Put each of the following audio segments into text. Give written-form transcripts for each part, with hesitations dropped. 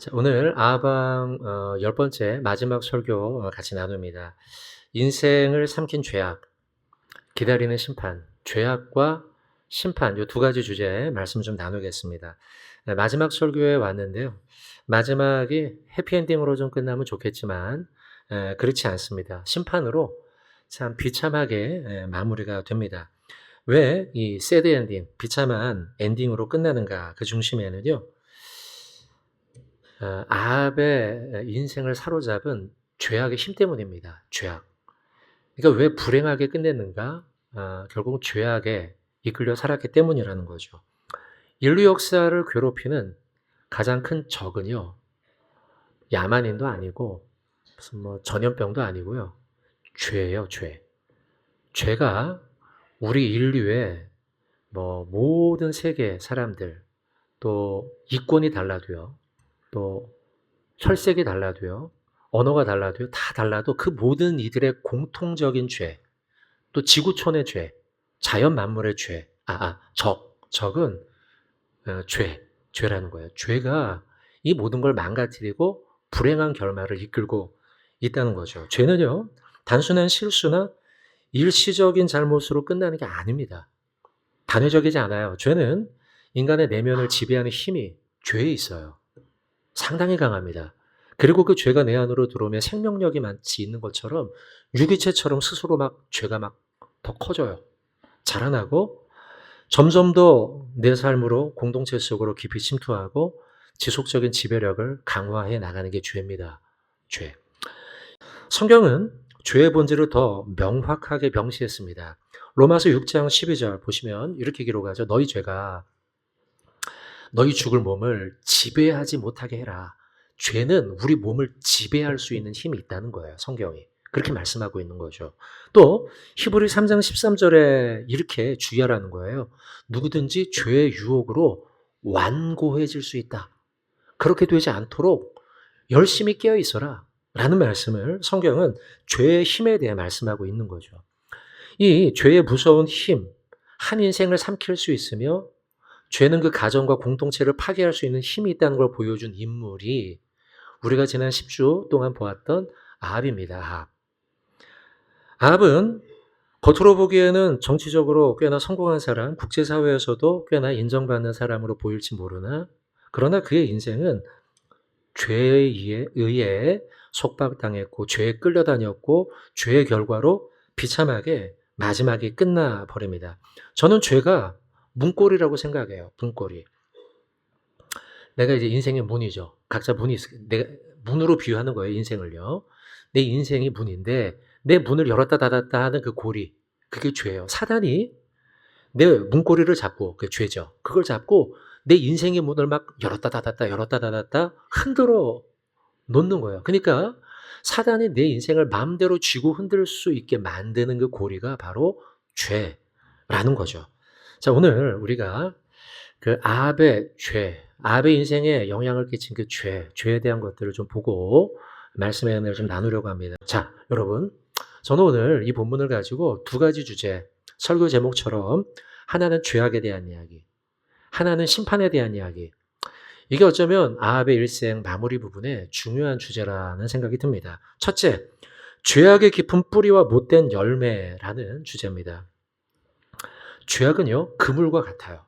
자, 오늘 아방 10번째 마지막 설교 같이 나눕니다. 인생을 삼킨 죄악, 기다리는 심판, 죄악과 심판 이 두 가지 주제 말씀 좀 나누겠습니다. 네, 마지막 설교에 왔는데요. 마지막이 해피엔딩으로 좀 끝나면 좋겠지만 그렇지 않습니다. 심판으로 참 비참하게 마무리가 됩니다. 왜 이 새드 엔딩, 비참한 엔딩으로 끝나는가? 그 중심에는요. 아합의 인생을 사로잡은 죄악의 힘 때문입니다. 죄악. 그러니까 왜 불행하게 끝냈는가? 결국 죄악에 이끌려 살았기 때문이라는 거죠. 인류 역사를 괴롭히는 가장 큰 적은요. 야만인도 아니고 무슨 뭐 전염병도 아니고요. 죄예요, 죄. 죄가 우리 인류의 뭐 모든 세계 사람들 또 이권이 달라도요. 또 혈색이 달라도요. 언어가 달라도요. 다 달라도 그 모든 이들의 공통적인 죄, 또 지구촌의 죄, 자연 만물의 죄, 적은 죄라는 거예요. 죄가 이 모든 걸 망가뜨리고 불행한 결말을 이끌고 있다는 거죠. 죄는요, 단순한 실수나 일시적인 잘못으로 끝나는 게 아닙니다. 단회적이지 않아요. 죄는 인간의 내면을 지배하는 힘이 죄에 있어요. 상당히 강합니다. 그리고 그 죄가 내 안으로 들어오면 생명력이 마치 있는 것처럼 유기체처럼 스스로 막 죄가 막 더 커져요. 자라나고 점점 더 내 삶으로 공동체 속으로 깊이 침투하고 지속적인 지배력을 강화해 나가는 게 죄입니다. 죄. 성경은 죄의 본질을 더 명확하게 명시했습니다. 로마서 6장 12절 보시면 이렇게 기록하죠. 너희 죄가 너희 죽을 몸을 지배하지 못하게 해라. 죄는 우리 몸을 지배할 수 있는 힘이 있다는 거예요. 성경이. 그렇게 말씀하고 있는 거죠. 또 히브리 3장 13절에 이렇게 주의하라는 거예요. 누구든지 죄의 유혹으로 완고해질 수 있다. 그렇게 되지 않도록 열심히 깨어 있어라. 라는 말씀을 성경은 죄의 힘에 대해 말씀하고 있는 거죠. 이 죄의 무서운 힘, 한 인생을 삼킬 수 있으며 죄는 그 가정과 공동체를 파괴할 수 있는 힘이 있다는 걸 보여준 인물이 우리가 지난 10주 동안 보았던 아합입니다. 아합. 아합은 겉으로 보기에는 정치적으로 꽤나 성공한 사람, 국제사회에서도 꽤나 인정받는 사람으로 보일지 모르나 그러나 그의 인생은 죄에 의해 속박당했고 죄에 끌려다녔고 죄의 결과로 비참하게 마지막에 끝나버립니다. 저는 죄가 문고리라고 생각해요. 문고리. 내가 이제 인생의 문이죠. 각자 문이 내가 문으로 비유하는 거예요. 인생을요. 내 인생이 문인데 내 문을 열었다 닫았다 하는 그 고리. 그게 죄예요. 사단이 내 문고리를 잡고 그 죄죠. 그걸 잡고 내 인생의 문을 막 열었다 닫았다 흔들어 놓는 거예요. 그러니까 사단이 내 인생을 마음대로 쥐고 흔들 수 있게 만드는 그 고리가 바로 죄라는 거죠. 자, 오늘 우리가 그 아합의 죄, 아합의 인생에 영향을 끼친 그 죄에 대한 것들을 좀 보고 말씀의 은혜를 좀 나누려고 합니다. 자, 여러분, 저는 오늘 이 본문을 가지고 두 가지 주제, 설교 제목처럼 하나는 죄악에 대한 이야기, 하나는 심판에 대한 이야기. 이게 어쩌면 아합의 일생 마무리 부분에 중요한 주제라는 생각이 듭니다. 첫째, 죄악의 깊은 뿌리와 못된 열매라는 주제입니다. 죄악은요, 그물과 같아요.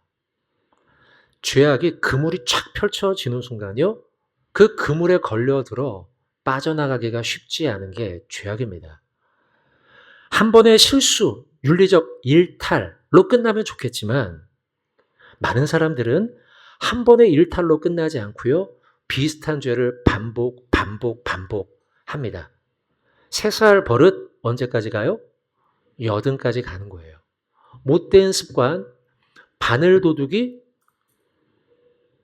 죄악이 그물이 쫙 펼쳐지는 순간요, 그 그물에 걸려들어 빠져나가기가 쉽지 않은 게 죄악입니다. 한 번의 실수, 윤리적 일탈로 끝나면 좋겠지만 많은 사람들은 한 번의 일탈로 끝나지 않고요, 비슷한 죄를 반복합니다. 3살 버릇 언제까지 가요? 80까지 가는 거예요. 못된 습관, 바늘도둑이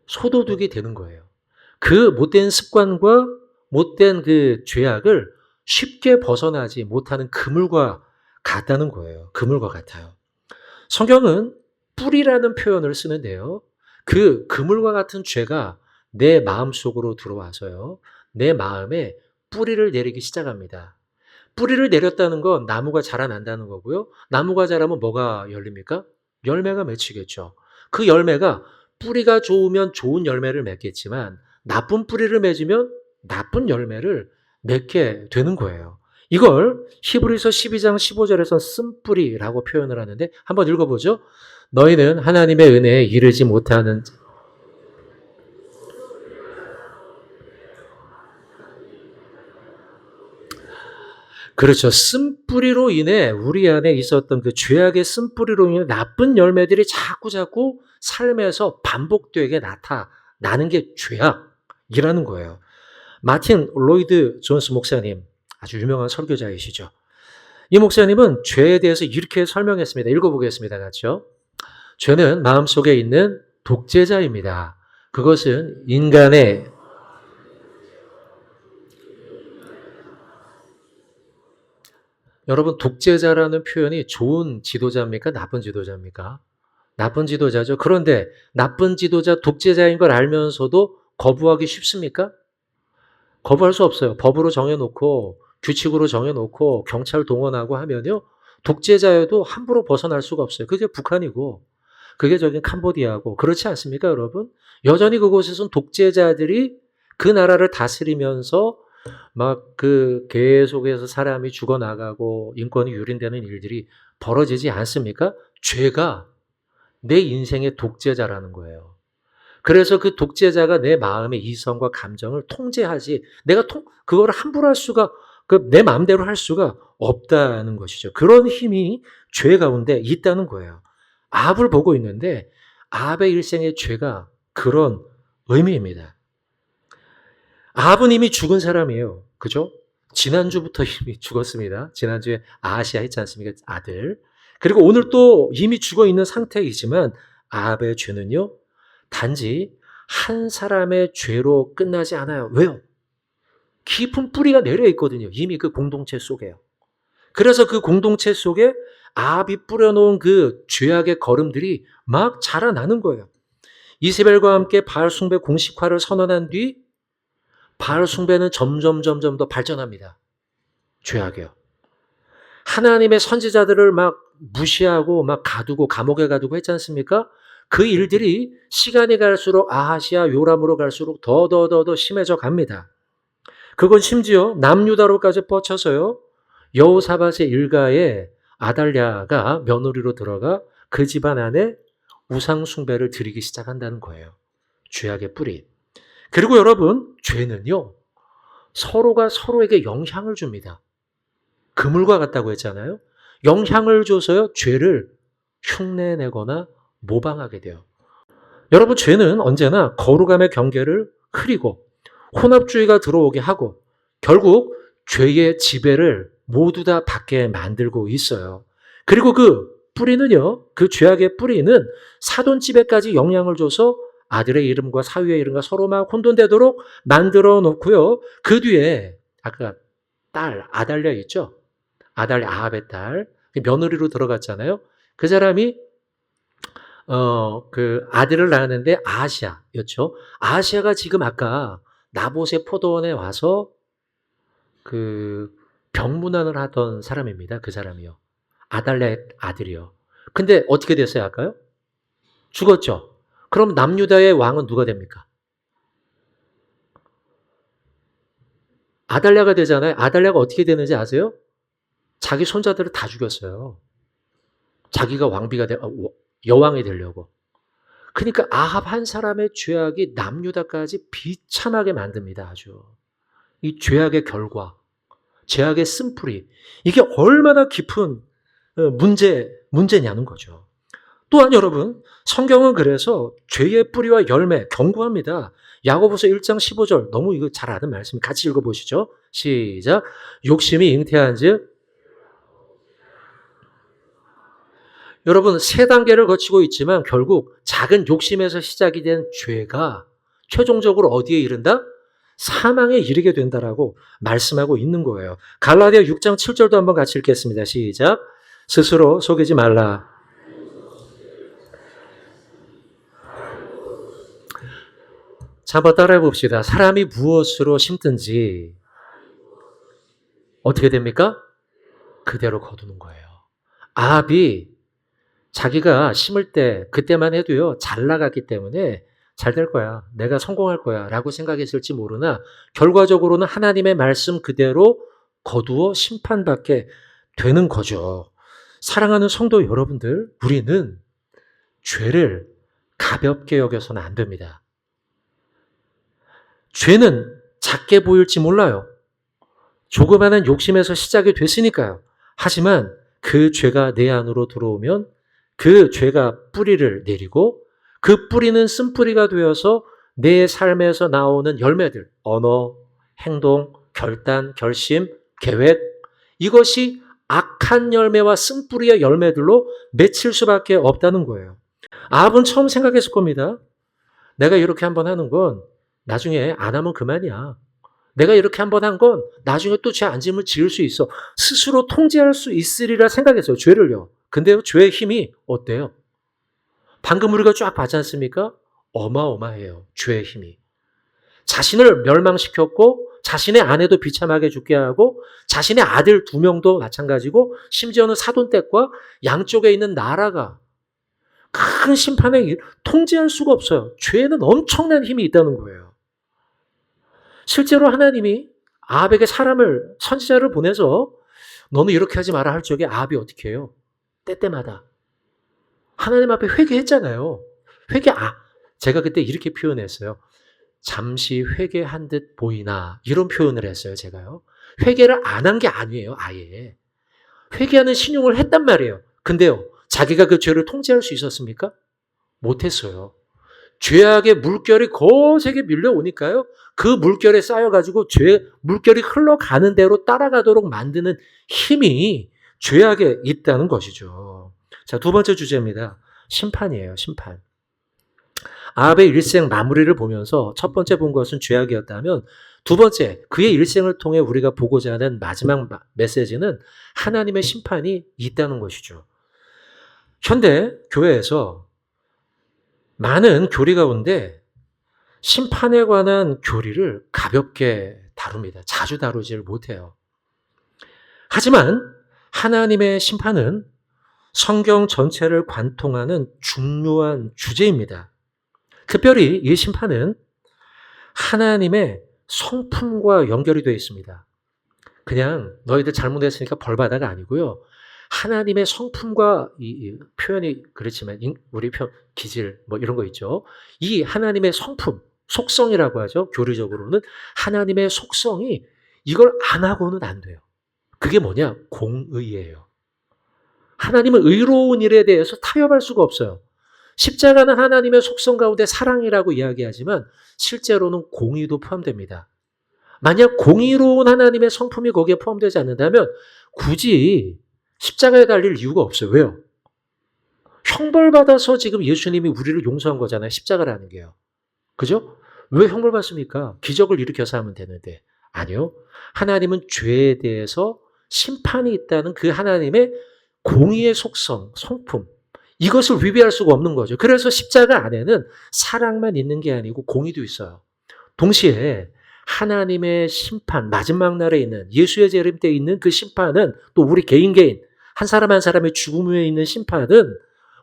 소도둑이 되는 거예요. 그 못된 습관과 못된 그 죄악을 쉽게 벗어나지 못하는 그물과 같다는 거예요. 그물과 같아요. 성경은 뿌리라는 표현을 쓰는데요. 그 그물과 같은 죄가 내 마음속으로 들어와서요. 내 마음에 뿌리를 내리기 시작합니다. 뿌리를 내렸다는 건 나무가 자라난다는 거고요. 나무가 자라면 뭐가 열립니까? 열매가 맺히겠죠. 그 열매가 뿌리가 좋으면 좋은 열매를 맺겠지만 나쁜 뿌리를 맺으면 나쁜 열매를 맺게 되는 거예요. 이걸 히브리서 12장 15절에서 쓴뿌리라고 표현을 하는데 한번 읽어보죠. 너희는 하나님의 은혜에 이르지 못하는 그렇죠. 쓴뿌리로 인해 우리 안에 있었던 그 죄악의 쓴뿌리로 인해 나쁜 열매들이 자꾸 삶에서 반복되게 나타나는 게 죄악이라는 거예요. 마틴 로이드 존스 목사님, 아주 유명한 설교자이시죠. 이 목사님은 죄에 대해서 이렇게 설명했습니다. 읽어보겠습니다. 같이요. 죄는 마음속에 있는 독재자입니다. 그것은 인간의 여러분, 독재자라는 표현이 좋은 지도자입니까? 나쁜 지도자입니까? 나쁜 지도자죠. 그런데 나쁜 지도자, 독재자인 걸 알면서도 거부하기 쉽습니까? 거부할 수 없어요. 법으로 정해놓고 규칙으로 정해놓고 경찰 동원하고 하면요. 독재자여도 함부로 벗어날 수가 없어요. 그게 북한이고 그게 저긴 캄보디아고 그렇지 않습니까, 여러분? 여전히 그곳에서는 독재자들이 그 나라를 다스리면서 막 그 계속해서 사람이 죽어나가고 인권이 유린되는 일들이 벌어지지 않습니까? 죄가 내 인생의 독재자라는 거예요. 그래서 그 독재자가 내 마음의 이성과 감정을 통제하지 내가 그거를 함부로 할 수가 내 마음대로 할 수가 없다는 것이죠. 그런 힘이 죄 가운데 있다는 거예요. 아합을 보고 있는데 아합의 일생의 죄가 그런 의미입니다. 아합은 이미 죽은 사람이에요. 그죠? 지난주부터 이미 죽었습니다. 지난주에 아하시아 했지 않습니까? 아들. 그리고 오늘 또 이미 죽어 있는 상태이지만 아합의 죄는요. 단지 한 사람의 죄로 끝나지 않아요. 왜요? 깊은 뿌리가 내려 있거든요. 이미 그 공동체 속에요. 그래서 그 공동체 속에 아합이 뿌려놓은 그 죄악의 거름들이 막 자라나는 거예요. 이세벨과 함께 바알 숭배 공식화를 선언한 뒤 바알 숭배는 점점 더 발전합니다. 죄악이요. 하나님의 선지자들을 막 무시하고 막 가두고 감옥에 가두고 했지 않습니까? 그 일들이 시간이 갈수록 아하시아 요람으로 갈수록 더 심해져 갑니다. 그건 심지어 남유다로까지 뻗쳐서요. 여호사밧의 일가에 아달랴가 며느리로 들어가 그 집안 안에 우상 숭배를 드리기 시작한다는 거예요. 죄악의 뿌리. 그리고 여러분, 죄는요. 서로가 서로에게 영향을 줍니다. 그물과 같다고 했잖아요. 영향을 줘서요. 죄를 흉내내거나 모방하게 돼요. 여러분, 죄는 언제나 거룩함의 경계를 흐리고 혼합주의가 들어오게 하고 결국 죄의 지배를 모두 다 받게 만들고 있어요. 그리고 그 뿌리는요. 그 죄악의 뿌리는 사돈집에까지 영향을 줘서 아들의 이름과 사위의 이름과 서로 막 혼돈되도록 만들어 놓고요. 그 뒤에 아까 딸 아달랴 있죠? 아달랴 아합의 딸 며느리로 들어갔잖아요. 그 사람이 그 아들을 낳았는데 아하시아였죠. 아하시아가 지금 아까 나봇의 포도원에 와서 그 병문안을 하던 사람입니다. 그 사람이요. 아달랴의 아들이요. 근데 어떻게 됐어요, 아까요? 죽었죠. 그럼 남유다의 왕은 누가 됩니까? 아달랴가 되잖아요. 아달랴가 어떻게 되는지 아세요? 자기 손자들을 다 죽였어요. 자기가 여왕이 되려고. 그러니까 아합 한 사람의 죄악이 남유다까지 비참하게 만듭니다. 아주. 이 죄악의 결과, 죄악의 쓴뿌리. 이게 얼마나 깊은 문제냐는 거죠. 또한 여러분, 성경은 그래서 죄의 뿌리와 열매 경고합니다. 야고보서 1장 15절 너무 이거 잘 아는 말씀 같이 읽어보시죠. 시작. 욕심이 잉태한즉 여러분 3단계를 거치고 있지만 결국 작은 욕심에서 시작이 된 죄가 최종적으로 어디에 이른다? 사망에 이르게 된다라고 말씀하고 있는 거예요. 갈라디아 6장 7절도 한번 같이 읽겠습니다. 시작. 스스로 속이지 말라. 자, 한번 따라해 봅시다. 사람이 무엇으로 심든지 어떻게 됩니까? 그대로 거두는 거예요. 아합이 자기가 심을 때 그때만 해도요 잘 나갔기 때문에 잘 될 거야. 내가 성공할 거야. 라고 생각했을지 모르나 결과적으로는 하나님의 말씀 그대로 거두어 심판받게 되는 거죠. 사랑하는 성도 여러분들, 우리는 죄를 가볍게 여겨서는 안 됩니다. 죄는 작게 보일지 몰라요. 조그마한 욕심에서 시작이 됐으니까요. 하지만 그 죄가 내 안으로 들어오면 그 죄가 뿌리를 내리고 그 뿌리는 쓴뿌리가 되어서 내 삶에서 나오는 열매들, 언어, 행동, 결단, 결심, 계획, 이것이 악한 열매와 쓴뿌리의 열매들로 맺힐 수밖에 없다는 거예요. 아합은 처음 생각했을 겁니다. 내가 이렇게 한번 하는 건 나중에 안 하면 그만이야. 내가 이렇게 한번 한 건 나중에 또 죄 안 지으면 지을 수 있어. 스스로 통제할 수 있으리라 생각했어요. 죄를요. 근데요, 죄의 힘이 어때요? 방금 우리가 쫙 봤지 않습니까? 어마어마해요. 죄의 힘이. 자신을 멸망시켰고 자신의 아내도 비참하게 죽게 하고 자신의 아들 2명도 마찬가지고 심지어는 사돈댁과 양쪽에 있는 나라가 큰 심판에 통제할 수가 없어요. 죄에는 엄청난 힘이 있다는 거예요. 실제로 하나님이 아합에게 사람을 선지자를 보내서 너는 이렇게 하지 마라 할 적에 아합이 어떻게 해요? 때때마다 하나님 앞에 회개했잖아요. 제가 그때 이렇게 표현했어요. 잠시 회개한 듯 보이나 이런 표현을 했어요. 제가요. 회개를 안 한 게 아니에요. 아예. 회개하는 신용을 했단 말이에요. 근데요. 자기가 그 죄를 통제할 수 있었습니까? 못했어요. 죄악의 물결이 거세게 밀려오니까요. 그 물결에 쌓여가지고 물결이 흘러가는 대로 따라가도록 만드는 힘이 죄악에 있다는 것이죠. 자, 2번째 주제입니다. 심판이에요. 심판. 아합의 일생 마무리를 보면서 첫 번째 본 것은 죄악이었다면 2번째, 그의 일생을 통해 우리가 보고자 하는 마지막 메시지는 하나님의 심판이 있다는 것이죠. 현대 교회에서 많은 교리 가운데 심판에 관한 교리를 가볍게 다룹니다. 자주 다루지를 못해요. 하지만 하나님의 심판은 성경 전체를 관통하는 중요한 주제입니다. 특별히 이 심판은 하나님의 성품과 연결이 되어 있습니다. 그냥 너희들 잘못했으니까 벌받아가 아니고요. 하나님의 성품과 이 표현이 그렇지만 우리 기질 뭐 이런 거 있죠. 이 하나님의 성품, 속성이라고 하죠. 교리적으로는 하나님의 속성이 이걸 안 하고는 안 돼요. 그게 뭐냐? 공의예요. 하나님은 의로운 일에 대해서 타협할 수가 없어요. 십자가는 하나님의 속성 가운데 사랑이라고 이야기하지만 실제로는 공의도 포함됩니다. 만약 공의로운 하나님의 성품이 거기에 포함되지 않는다면 굳이 십자가에 달릴 이유가 없어요. 왜요? 형벌받아서 지금 예수님이 우리를 용서한 거잖아요. 십자가라는 게요. 그죠? 왜 형벌받습니까? 기적을 일으켜서 하면 되는데. 아니요. 하나님은 죄에 대해서 심판이 있다는 그 하나님의 공의의 속성, 성품. 이것을 위배할 수가 없는 거죠. 그래서 십자가 안에는 사랑만 있는 게 아니고 공의도 있어요. 동시에 하나님의 심판, 마지막 날에 있는 예수의 재림 때 있는 그 심판은 또 우리 개인 한 사람 한 사람의 죽음에 있는 심판은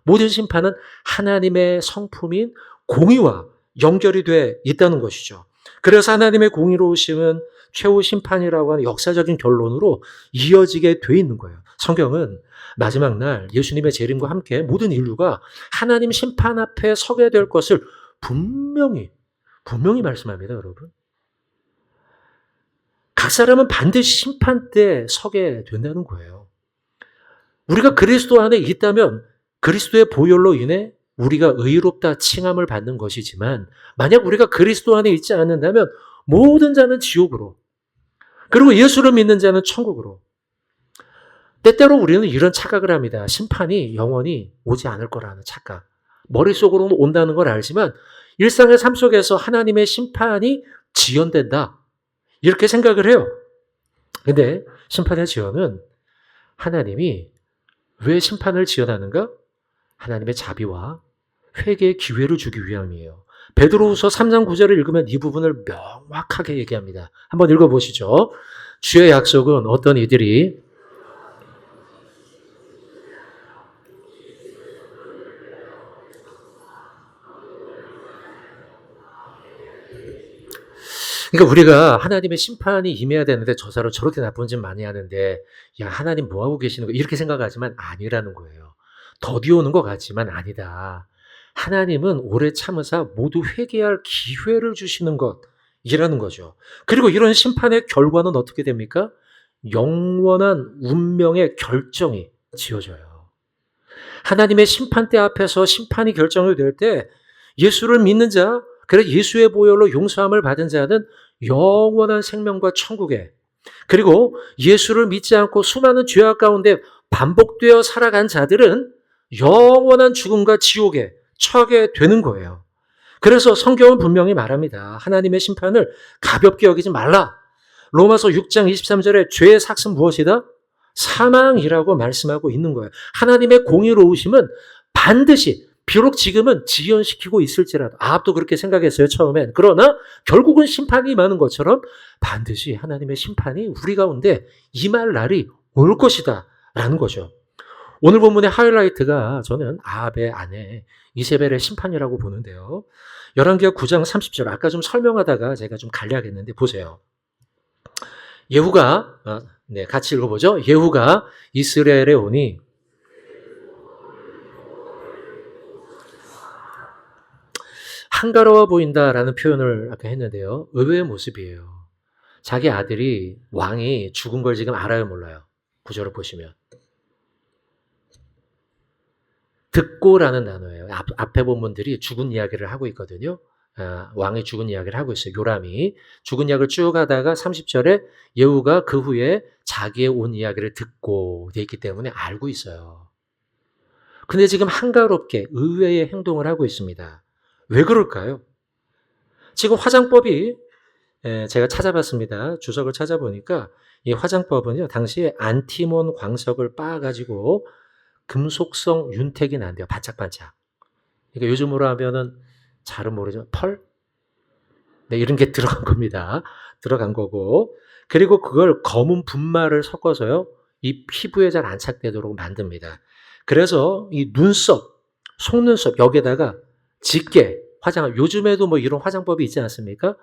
모든 심판은 하나님의 성품인 공의와 연결이 돼 있다는 것이죠. 그래서 하나님의 공의로우심은 최후 심판이라고 하는 역사적인 결론으로 이어지게 돼 있는 거예요. 성경은 마지막 날 예수님의 재림과 함께 모든 인류가 하나님 심판 앞에 서게 될 것을 분명히 말씀합니다, 여러분. 각 사람은 반드시 심판 때 서게 된다는 거예요. 우리가 그리스도 안에 있다면 그리스도의 보혈로 인해 우리가 의롭다 칭함을 받는 것이지만 만약 우리가 그리스도 안에 있지 않는다면 모든 자는 지옥으로 그리고 예수를 믿는 자는 천국으로 때때로 우리는 이런 착각을 합니다. 심판이 영원히 오지 않을 거라는 착각. 머릿속으로는 온다는 걸 알지만 일상의 삶 속에서 하나님의 심판이 지연된다. 이렇게 생각을 해요. 근데 심판의 지연은 하나님이 왜 심판을 지연하는가? 하나님의 자비와 회개의 기회를 주기 위함이에요. 베드로후서 3장 9절을 읽으면 이 부분을 명확하게 얘기합니다. 한번 읽어보시죠. 주의 약속은 어떤 이들이 그러니까 우리가 하나님의 심판이 임해야 되는데 저 사람 저렇게 나쁜 짓 많이 하는데 야 하나님 뭐하고 계시는 거 이렇게 생각하지만 아니라는 거예요. 더디 오는 것 같지만 아니다. 하나님은 오래 참으사 모두 회개할 기회를 주시는 것이라는 거죠. 그리고 이런 심판의 결과는 어떻게 됩니까? 영원한 운명의 결정이 지어져요. 하나님의 심판대 앞에서 심판이 결정이 될 때 예수를 믿는 자, 그래 예수의 보혈로 용서함을 받은 자는 영원한 생명과 천국에, 그리고 예수를 믿지 않고 수많은 죄악 가운데 반복되어 살아간 자들은 영원한 죽음과 지옥에 처하게 되는 거예요. 그래서 성경은 분명히 말합니다. 하나님의 심판을 가볍게 여기지 말라. 로마서 6장 23절에 죄의 삭은 무엇이다? 사망이라고 말씀하고 있는 거예요. 하나님의 공의로우심은 반드시, 비록 지금은 지연시키고 있을지라도, 아합도 그렇게 생각했어요, 처음엔. 그러나 결국은 심판이 임하는 것처럼 반드시 하나님의 심판이 우리 가운데 임할 날이 올 것이다 라는 거죠. 오늘 본문의 하이라이트가 저는 아합의 아내 이세벨의 심판이라고 보는데요. 열왕기하 9장 30절, 아까 좀 설명하다가 제가 좀 간략했는데 보세요. 예후가, 같이 읽어보죠. 예후가 이스라엘에 오니 한가로워 보인다라는 표현을 아까 했는데요. 의외의 모습이에요. 자기 아들이 왕이 죽은 걸 지금 알아요, 몰라요? 구절을 보시면. 듣고라는 단어예요. 앞에 본문들이 죽은 이야기를 하고 있거든요. 왕이 죽은 이야기를 하고 있어요. 요람이 죽은 이야기를 쭉 하다가 30절에 예후가 그 후에 자기의 온 이야기를 듣고 돼 있기 때문에 알고 있어요. 근데 지금 한가롭게 의외의 행동을 하고 있습니다. 왜 그럴까요? 지금 화장법이 제가 찾아봤습니다. 주석을 찾아보니까 이 화장법은요, 당시에 안티몬 광석을 빻아가지고 금속성 윤택이 난대요. 반짝반짝. 그러니까 요즘으로 하면은 잘은 모르지만 펄? 네, 이런 게 들어간 겁니다. 들어간 거고. 그리고 그걸 검은 분말을 섞어서요, 이 피부에 잘 안착되도록 만듭니다. 그래서 이 눈썹, 속눈썹 여기에다가 짙게 화장을, 요즘에도 뭐 이런 화장법이 있지 않습니까?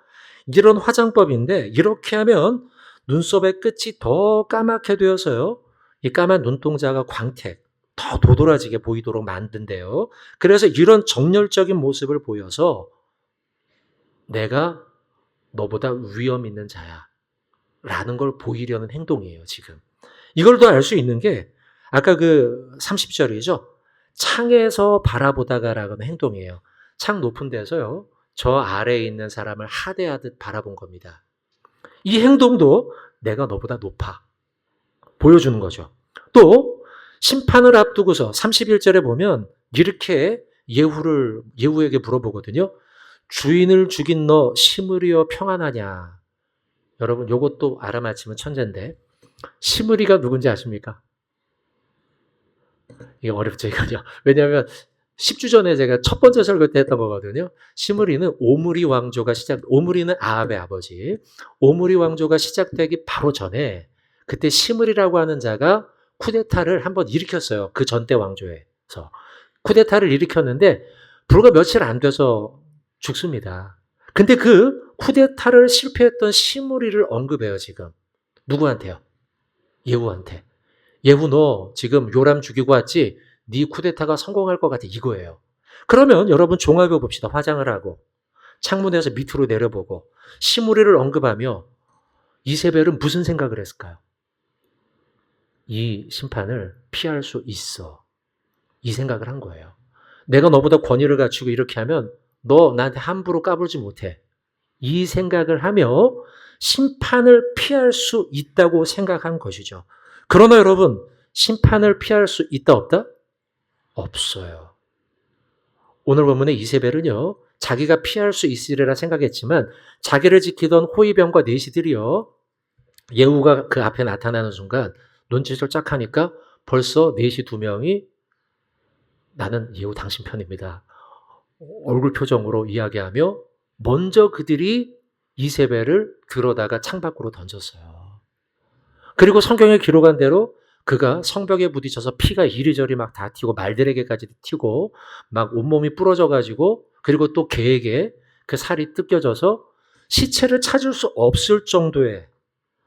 이런 화장법인데 이렇게 하면 눈썹의 끝이 더 까맣게 되어서요, 이 까만 눈동자가 광택, 더 도드라지게 보이도록 만든대요. 그래서 이런 정열적인 모습을 보여서 내가 너보다 위험 있는 자야 라는 걸 보이려는 행동이에요, 지금. 이걸 더 알 수 있는 게 아까 그 30절이죠. 창에서 바라보다가라는 행동이에요. 창 높은 데서요, 저 아래에 있는 사람을 하대하듯 바라본 겁니다. 이 행동도 내가 너보다 높아 보여주는 거죠. 또 심판을 앞두고서 31절에 보면 이렇게 예후에게 물어보거든요. 주인을 죽인 너 시므리여 평안하냐? 여러분 요것도 알아맞히면 천재인데 시므리가 누군지 아십니까? 이게 어렵죠, 이거요. 왜냐하면 10주 전에 제가 첫 번째 설교 때 했던 거거든요. 시므리는 오므리는 아합의 아버지. 오므리 왕조가 시작되기 바로 전에 그때 시므리라고 하는 자가 쿠데타를 한번 일으켰어요. 그 전대 왕조에서. 쿠데타를 일으켰는데 불과 며칠 안 돼서 죽습니다. 근데 그 쿠데타를 실패했던 시므리를 언급해요, 지금. 누구한테요? 예후한테. 예후 너 지금 요람 죽이고 왔지? 네 쿠데타가 성공할 것 같아, 이거예요. 그러면 여러분 종합해 봅시다. 화장을 하고 창문에서 밑으로 내려보고 시므리를 언급하며 이세벨은 무슨 생각을 했을까요? 이 심판을 피할 수 있어. 이 생각을 한 거예요. 내가 너보다 권위를 갖추고 이렇게 하면 너 나한테 함부로 까불지 못해. 이 생각을 하며 심판을 피할 수 있다고 생각한 것이죠. 그러나 여러분, 심판을 피할 수 있다 없다? 없어요. 오늘 본문의 이세벨은요, 자기가 피할 수 있으리라 생각했지만 자기를 지키던 호위병과 내시들이요, 예후가 그 앞에 나타나는 순간 눈짓을 쫙 하니까 벌써 내시 2명이 나는 예후 당신 편입니다. 얼굴 표정으로 이야기하며 먼저 그들이 이세벨을 들어다가 창밖으로 던졌어요. 그리고 성경에 기록한 대로 그가 성벽에 부딪혀서 피가 이리저리 막 다 튀고 말들에게까지 튀고 막 온몸이 부러져 가지고, 그리고 또 개에게 그 살이 뜯겨져서 시체를 찾을 수 없을 정도의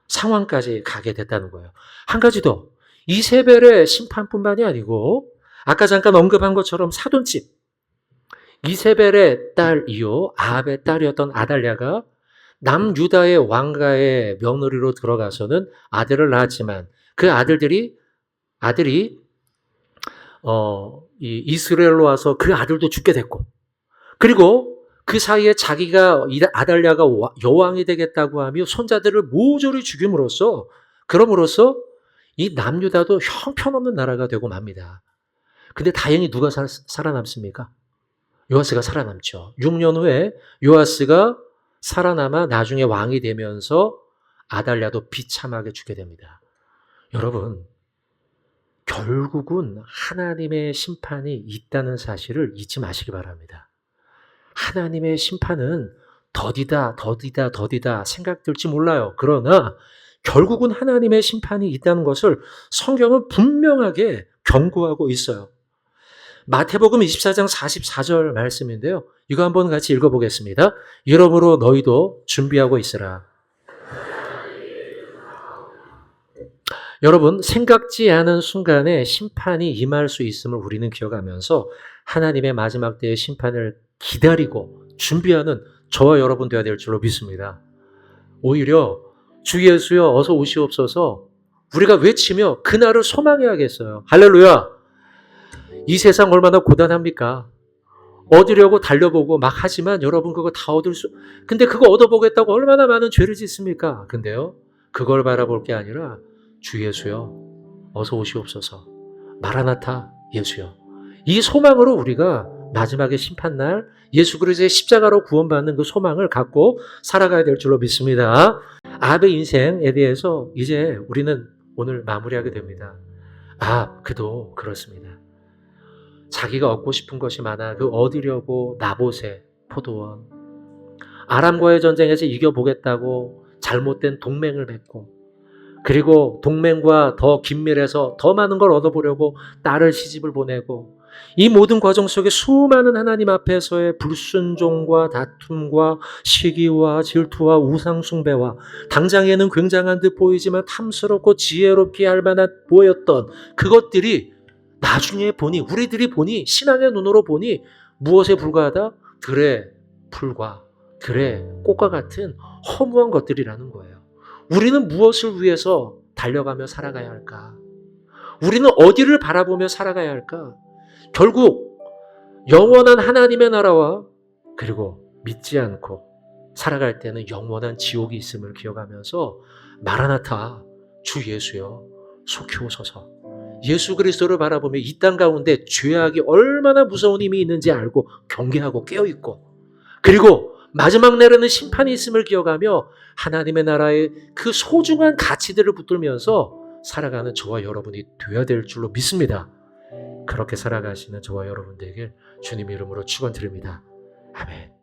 상황까지 가게 됐다는 거예요. 한 가지 더, 이세벨의 심판뿐만이 아니고 아까 잠깐 언급한 것처럼 사돈집, 이세벨의 딸이요 아합의 딸이었던 아달랴가 남유다의 왕가의 며느리로 들어가서는 아들을 낳았지만 그 아들이 이 이스라엘로 와서 그 아들도 죽게 됐고, 그리고 그 사이에 자기가 아달랴가 여왕이 되겠다고 하며 손자들을 모조리 죽임으로써 그럼으로써 이 남유다도 형편없는 나라가 되고 맙니다. 근데 다행히 누가 살아남습니까? 요아스가 살아남죠. 6년 후에 요아스가 살아남아 나중에 왕이 되면서 아달랴도 비참하게 죽게 됩니다. 여러분, 결국은 하나님의 심판이 있다는 사실을 잊지 마시기 바랍니다. 하나님의 심판은 더디다 생각될지 몰라요. 그러나 결국은 하나님의 심판이 있다는 것을 성경은 분명하게 경고하고 있어요. 마태복음 24장 44절 말씀인데요. 이거 한번 같이 읽어보겠습니다. 이러므로 너희도 준비하고 있으라. 여러분, 생각지 않은 순간에 심판이 임할 수 있음을 우리는 기억하면서 하나님의 마지막 때의 심판을 기다리고 준비하는 저와 여러분 되어야 될 줄로 믿습니다. 오히려 주 예수여 어서 오시옵소서 우리가 외치며 그날을 소망해야겠어요. 할렐루야! 이 세상 얼마나 고단합니까? 얻으려고 달려보고 막 하지만 여러분 그거 다 근데 그거 얻어보겠다고 얼마나 많은 죄를 짓습니까? 근데요, 그걸 바라볼 게 아니라 주 예수여 어서 오시옵소서, 마라나타 예수여, 이 소망으로 우리가 마지막에 심판날 예수 그리스도의 십자가로 구원받는 그 소망을 갖고 살아가야 될 줄로 믿습니다. 아합의 인생에 대해서 이제 우리는 오늘 마무리하게 됩니다. 그도 그렇습니다. 자기가 얻고 싶은 것이 많아 그 얻으려고 나봇의 포도원, 아람과의 전쟁에서 이겨보겠다고 잘못된 동맹을 맺고, 그리고 동맹과 더 긴밀해서 더 많은 걸 얻어보려고 딸을 시집을 보내고, 이 모든 과정 속에 수많은 하나님 앞에서의 불순종과 다툼과 시기와 질투와 우상숭배와 당장에는 굉장한 듯 보이지만 탐스럽고 지혜롭게 할 만한 보였던 그것들이 나중에 보니, 우리들이 보니, 신앙의 눈으로 보니 무엇에 불과하다? 들의 풀과 들의 꽃과 같은 허무한 것들이라는 거예요. 우리는 무엇을 위해서 달려가며 살아가야 할까? 우리는 어디를 바라보며 살아가야 할까? 결국 영원한 하나님의 나라와 그리고 믿지 않고 살아갈 때는 영원한 지옥이 있음을 기억하면서 마라나타 주 예수여 속히 오소서, 예수 그리스도를 바라보며 이 땅 가운데 죄악이 얼마나 무서운 힘이 있는지 알고 경계하고 깨어있고, 그리고 마지막 날에는 심판이 있음을 기억하며 하나님의 나라의 그 소중한 가치들을 붙들면서 살아가는 저와 여러분이 되어야 될 줄로 믿습니다. 그렇게 살아가시는 저와 여러분들에게 주님 이름으로 축원드립니다. 아멘.